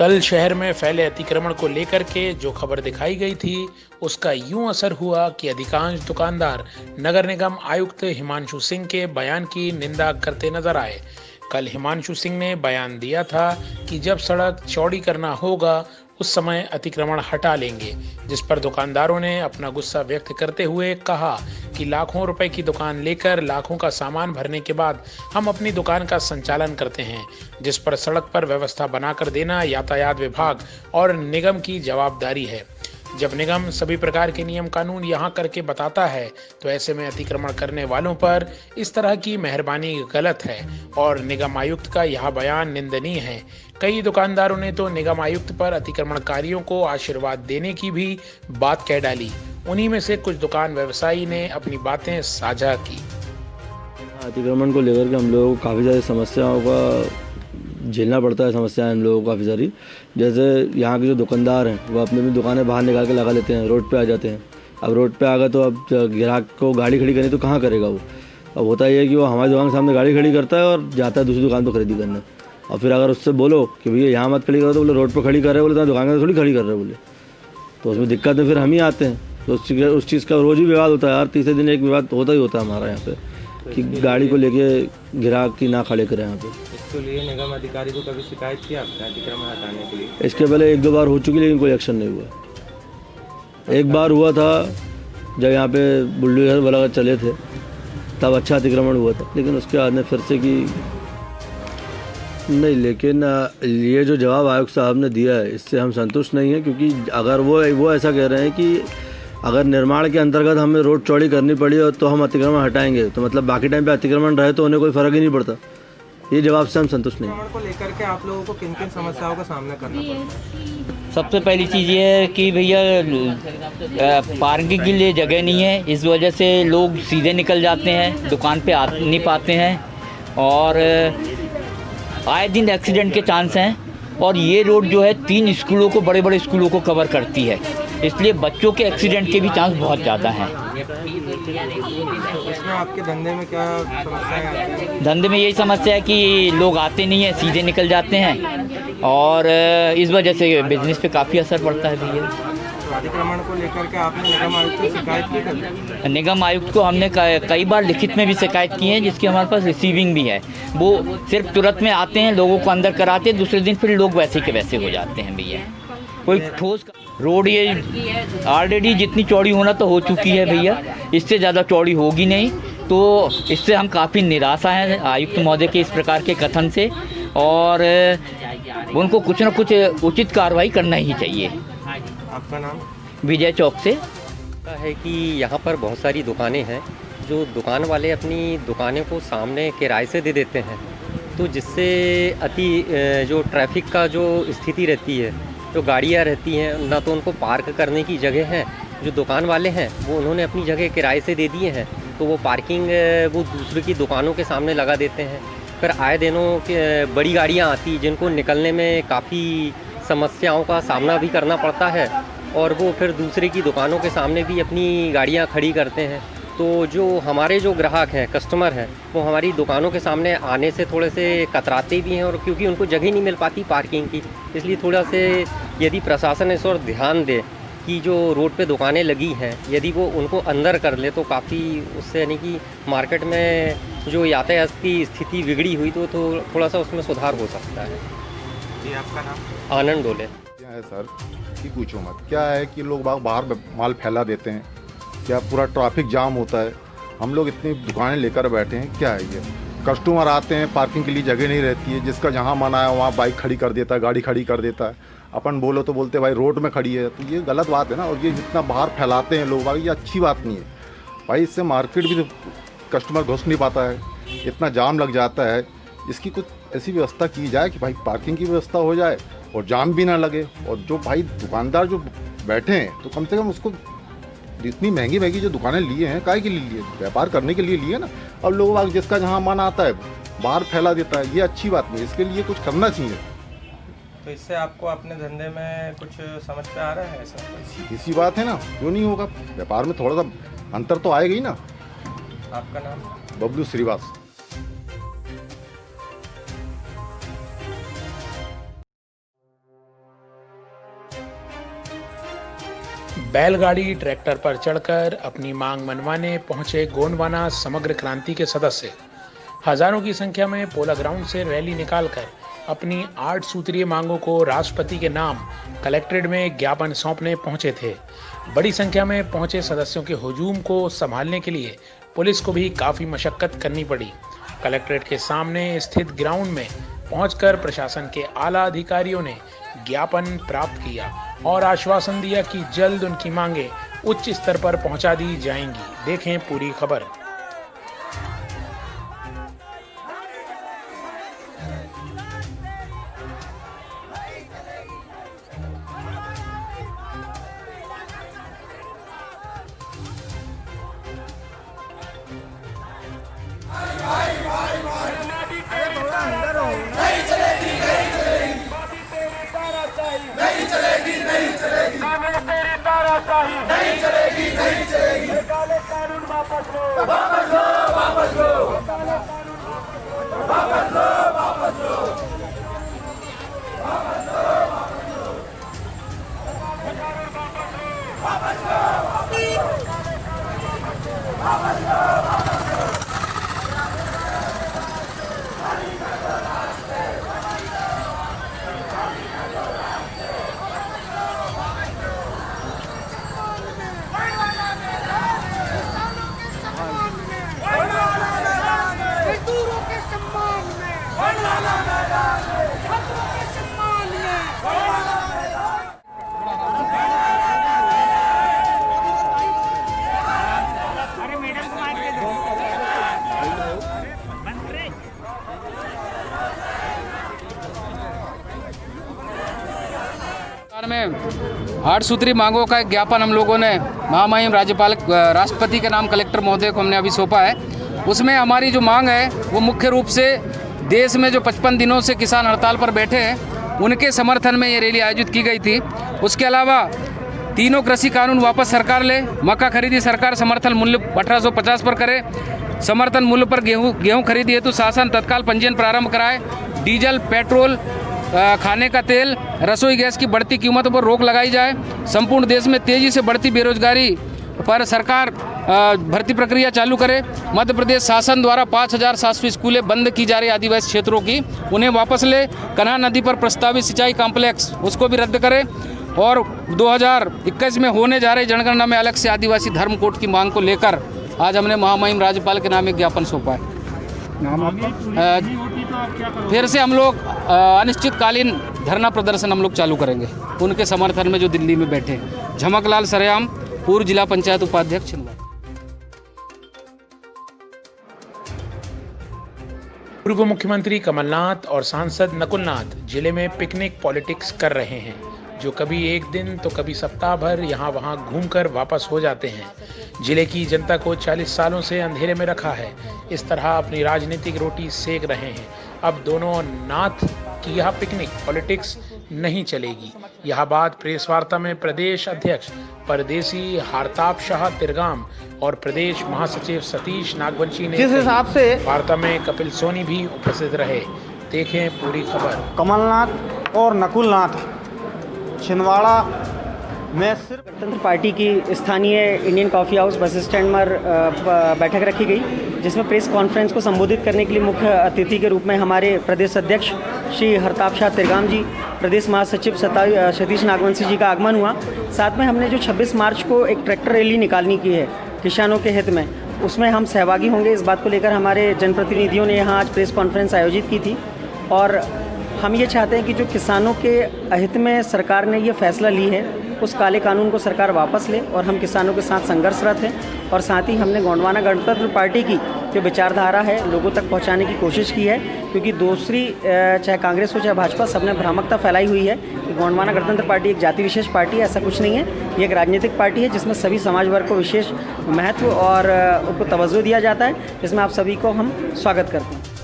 कल शहर में फैले अतिक्रमण को लेकर के जो खबर दिखाई गई थी, उसका यूं असर हुआ कि अधिकांश दुकानदार नगर निगम आयुक्त हिमांशु सिंह के बयान की निंदा करते नजर आए। कल हिमांशु सिंह ने बयान दिया था कि जब सड़क चौड़ी करना होगा उस समय अतिक्रमण हटा लेंगे, जिस पर दुकानदारों ने अपना गुस्सा व्यक्त करते हुए कहा कि लाखों रुपए की दुकान लेकर लाखों का सामान भरने के बाद हम अपनी दुकान का संचालन करते हैं, जिस पर सड़क पर व्यवस्था बनाकर देना यातायात विभाग और निगम की जवाबदारी है। जब निगम सभी प्रकार के नियम कानून यहाँ करके बताता है तो ऐसे में अतिक्रमण करने वालों पर इस तरह की मेहरबानी गलत है और निगम आयुक्त का यह बयान निंदनीय है। कई दुकानदारों ने तो निगम आयुक्त पर अतिक्रमणकारियों को आशीर्वाद देने की भी बात कह डाली। उन्हीं में से कुछ दुकान व्यवसायी ने अपनी बातें साझा की। अतिक्रमण को लेकर के हम लोगों को काफ़ी सारी समस्याओं का झेलना पड़ता है। समस्याएं हम लोगों को काफ़ी सारी, जैसे यहाँ के जो दुकानदार हैं वो अपनी अपनी दुकानें बाहर निकाल के लगा लेते हैं, रोड पे आ जाते हैं। अब रोड पे आ गए तो अब ग्राहक को गाड़ी खड़ी करनी तो कहाँ करेगा वो। अब होता ही है कि वो हमारी दुकान के सामने गाड़ी खड़ी करता है और जाता है दूसरी दुकान पर खरीदी करने। और फिर अगर उससे बोलो कि भैया यहाँ मत खड़ी करो तो बोले रोड पर खड़ी कर रहे, बोले तो दुकान में थोड़ी खड़ी कर रहे बोले, तो उसमें दिक्कत में फिर हम ही आते हैं। तो उस चीज़ का रोज़ ही विवाद होता है यार, तीसरे दिन एक विवाद होता ही होता है हमारा यहाँ पे कि गाड़ी को लेके ग्राहक की ना खड़े करें यहाँ पे। इसके लिए निगम अधिकारी को कभी शिकायत की आपने अतिक्रमण हटाने के लिए? इसके पहले एक दो बार हो चुकी लेकिन कोई एक्शन नहीं हुआ। एक बार हुआ था जब यहाँ पे बुलडोजर वाला चले थे, तब अच्छा अतिक्रमण हुआ था, लेकिन उसके बाद ने फिर से कि नहीं। लेकिन ये जो जवाब आयुक्त साहब ने दिया है इससे हम संतुष्ट नहीं हैं, क्योंकि अगर वो ऐसा कह रहे हैं कि अगर निर्माण के अंतर्गत हमें रोड चौड़ी करनी पड़ी और तो हम अतिक्रमण हटाएंगे, तो मतलब बाकी टाइम पे अतिक्रमण रहे तो उन्हें कोई फ़र्क ही नहीं पड़ता। ये जवाब से हम संतुष्ट नहीं हैं। अतिक्रमण को लेकर के आप लोगों को किन किन समस्याओं का सामना करना पड़ता है? सबसे पहली चीज़ ये है कि भैया पार्किंग के लिए जगह नहीं है, इस वजह से लोग सीधे निकल जाते हैं, दुकान पे आ नहीं पाते हैं और आए दिन एक्सीडेंट के चांस हैं। और ये रोड जो है 3 स्कूलों को, बड़े बड़े स्कूलों को कवर करती है, इसलिए बच्चों के एक्सीडेंट के भी चांस बहुत ज़्यादा हैं। इसमें आपके धंधे में क्या समस्याएं आती हैं? धंधे में यही समस्या है कि लोग आते नहीं हैं, सीधे निकल जाते हैं और इस वजह से बिजनेस पे काफ़ी असर पड़ता है भैया। तो अतिक्रमण को लेकर के आपने निगम आयुक्त को शिकायत की कभी? निगम आयुक्त को हमने कई बार लिखित में भी शिकायत की है, जिसकी हमारे पास रिसीविंग भी है। वो सिर्फ तुरंत में आते हैं, लोगों को अंदर कराते हैं, दूसरे दिन फिर लोग वैसे के वैसे हो जाते हैं भैया। कोई ठोस रोड ये ऑलरेडी जितनी चौड़ी होना तो हो चुकी है भैया, इससे ज़्यादा चौड़ी होगी नहीं, तो इससे हम काफ़ी निराशा हैं आयुक्त महोदय के इस प्रकार के कथन से और उनको कुछ न कुछ उचित कार्रवाई करना ही चाहिए। आपका नाम? विजय चौक से है कि यहाँ पर बहुत सारी दुकानें हैं जो दुकान वाले अपनी दुकानें को सामने किराए से दे देते हैं, तो जिससे जो ट्रैफिक का जो स्थिति रहती है, जो गाड़ियाँ रहती हैं, ना तो उनको पार्क करने की जगह है। जो दुकान वाले हैं वो उन्होंने अपनी जगह किराए से दे दिए हैं, तो वो पार्किंग वो दूसरे की दुकानों के सामने लगा देते हैं। फिर आए दिनों के बड़ी गाड़ियाँ आती जिनको निकलने में काफ़ी समस्याओं का सामना भी करना पड़ता है और वो फिर दूसरे की दुकानों के सामने भी अपनी गाड़ियाँ खड़ी करते हैं। तो जो हमारे जो ग्राहक हैं, कस्टमर हैं, वो हमारी दुकानों के सामने आने से थोड़े से कतराते भी हैं और क्योंकि उनको जगह नहीं मिल पाती पार्किंग की, इसलिए थोड़ा से यदि प्रशासन इस और ध्यान दे कि जो रोड पे दुकानें लगी हैं यदि वो उनको अंदर कर ले तो काफ़ी उससे यानी कि मार्केट में जो यातायात की स्थिति बिगड़ी हुई तो थोड़ा सा उसमें सुधार हो सकता है। जी, आपका नाम? आनंद डोले। क्या है सर कि पूछो मत, क्या है कि लोग बाहर माल फैला देते हैं, क्या पूरा ट्रैफिक जाम होता है, हम लोग इतनी दुकानें लेकर बैठे हैं, क्या है ये कस्टमर आते हैं, पार्किंग के लिए जगह नहीं रहती है, जिसका जहाँ मन आया वहाँ बाइक खड़ी कर देता है, गाड़ी खड़ी कर देता है। अपन बोलो तो बोलते भाई रोड में खड़ी है, तो ये गलत बात है ना। और ये जितना बाहर फैलाते हैं लोग, ये अच्छी बात नहीं है भाई। इससे मार्केट भी कस्टमर घुस नहीं पाता है, इतना जाम लग जाता है। इसकी कुछ ऐसी व्यवस्था की जाए कि भाई पार्किंग की व्यवस्था हो जाए और जाम भी ना लगे, और जो भाई दुकानदार जो बैठे हैं तो कम से कम उसको इतनी महंगी महंगी जो दुकानें लिए हैं काहे के लिए लिए, व्यापार करने के लिए लिए ना। अब लोग जिसका जहाँ मन आता है बाहर फैला देता है, ये अच्छी बात नहीं। इसके लिए कुछ करना चाहिए। तो इससे आपको अपने धंधे में कुछ समझ पे आ रहा है ऐसा? इसी बात है ना, क्यों नहीं होगा। व्यापार में थोड़ा सा अंतर तो आएगा ही ना। आपका नाम? बबलू श्रीवास। बैलगाड़ी ट्रैक्टर पर चढ़कर अपनी मांग मनवाने पहुंचे गोंडवाना समग्र क्रांति के सदस्य। हजारों की संख्या में पोला ग्राउंड से रैली निकालकर अपनी 8 सूत्रीय मांगों को राष्ट्रपति के नाम कलेक्ट्रेट में ज्ञापन सौंपने पहुंचे थे। बड़ी संख्या में पहुंचे सदस्यों के हुजूम को संभालने के लिए पुलिस को भी काफी मशक्कत करनी पड़ी। कलेक्ट्रेट के सामने स्थित ग्राउंड में पहुंचकर प्रशासन के आला अधिकारियों ने ज्ञापन प्राप्त किया और आश्वासन दिया कि जल्द उनकी मांगे उच्च स्तर पर पहुंचा दी जाएंगी। देखें पूरी खबर। में 8 सूत्री मांगों का एक ज्ञापन हम लोगों ने महामहिम राज्यपाल राष्ट्रपति के नाम कलेक्टर महोदय को हमने अभी सौंपा है। उसमें हमारी जो मांग है वो मुख्य रूप से देश में जो 55 दिनों से किसान हड़ताल पर बैठे हैं उनके समर्थन में ये रैली आयोजित की गई थी। उसके अलावा तीनों कृषि कानून वापस सरकार ले, मक्का खरीदी सरकार समर्थन मूल्य 1850 पर करे, समर्थन मूल्य पर गेहूँ खरीदी हेतु शासन तत्काल पंजीयन प्रारंभ कराए, डीजल पेट्रोल खाने का तेल रसोई गैस की बढ़ती कीमतों पर रोक लगाई जाए, संपूर्ण देश में तेजी से बढ़ती बेरोजगारी पर सरकार भर्ती प्रक्रिया चालू करे, मध्य प्रदेश शासन द्वारा 5700 स्कूलें बंद की जा रही आदिवासी क्षेत्रों की उन्हें वापस ले, कन्हा नदी पर प्रस्तावित सिंचाई कॉम्प्लेक्स उसको भी रद्द करे और 2021 में होने जा रहे जनगणना में अलग से आदिवासी धर्म कोड की मांग को लेकर आज हमने महामहिम राज्यपाल के नाम एक ज्ञापन सौंपा है। फिर से हम लोग अनिश्चितकालीन धरना प्रदर्शन हम लोग चालू करेंगे उनके समर्थन में जो दिल्ली में बैठे। झमकलाल सरेआम, पूर्व जिला पंचायत उपाध्यक्ष। पूर्व मुख्यमंत्री कमलनाथ और सांसद नकुलनाथ जिले में पिकनिक पॉलिटिक्स कर रहे हैं, जो कभी एक दिन तो कभी सप्ताह भर यहाँ वहाँ घूमकर वापस हो जाते हैं। जिले की जनता को 40 सालों से अंधेरे में रखा है, इस तरह अपनी राजनीतिक रोटी सेक रहे हैं। अब दोनों नाथ की यह पिकनिक पॉलिटिक्स नहीं चलेगी। यह बात प्रेस वार्ता में प्रदेश अध्यक्ष परदेसी हरताप शाह तिरगाम और प्रदेश महासचिव सतीश नागवंशी ने जिस हिसाब से वार्ता में कपिल सोनी भी उपस्थित रहे। देखें पूरी खबर। कमलनाथ और नकुलनाथ छिंदवाड़ा में सिर्फ गणतंत्र पार्टी की स्थानीय Indian coffee house bus stand पर बैठक रखी गई, जिसमें प्रेस कॉन्फ्रेंस को संबोधित करने के लिए मुख्य अतिथि के रूप में हमारे प्रदेश अध्यक्ष श्री हरताप शाह तिरगाम जी, प्रदेश महासचिव सतीश नागवंशी जी का आगमन हुआ। साथ में हमने जो 26 मार्च को एक ट्रैक्टर रैली निकालनी की है किसानों के हित में, उसमें हम सहभागी होंगे। इस बात को लेकर हमारे जनप्रतिनिधियों ने यहाँ आज प्रेस कॉन्फ्रेंस आयोजित की थी और हम ये चाहते हैं कि जो किसानों के हित में सरकार ने ये फैसला ली है उस काले कानून को सरकार वापस ले और हम किसानों के साथ संघर्षरत हैं। और साथ ही हमने गोंडवाना गणतंत्र पार्टी की जो विचारधारा है लोगों तक पहुंचाने की कोशिश की है, क्योंकि दूसरी चाहे कांग्रेस हो चाहे भाजपा, सबने भ्रामकता फैलाई हुई है कि गोंडवाना गणतंत्र पार्टी एक जाति विशेष पार्टी है। ऐसा कुछ नहीं है, ये एक राजनीतिक पार्टी है जिसमें सभी समाज वर्ग को विशेष महत्व और उनको तवज्जो दिया जाता है, जिसमें आप सभी को हम स्वागत करते हैं।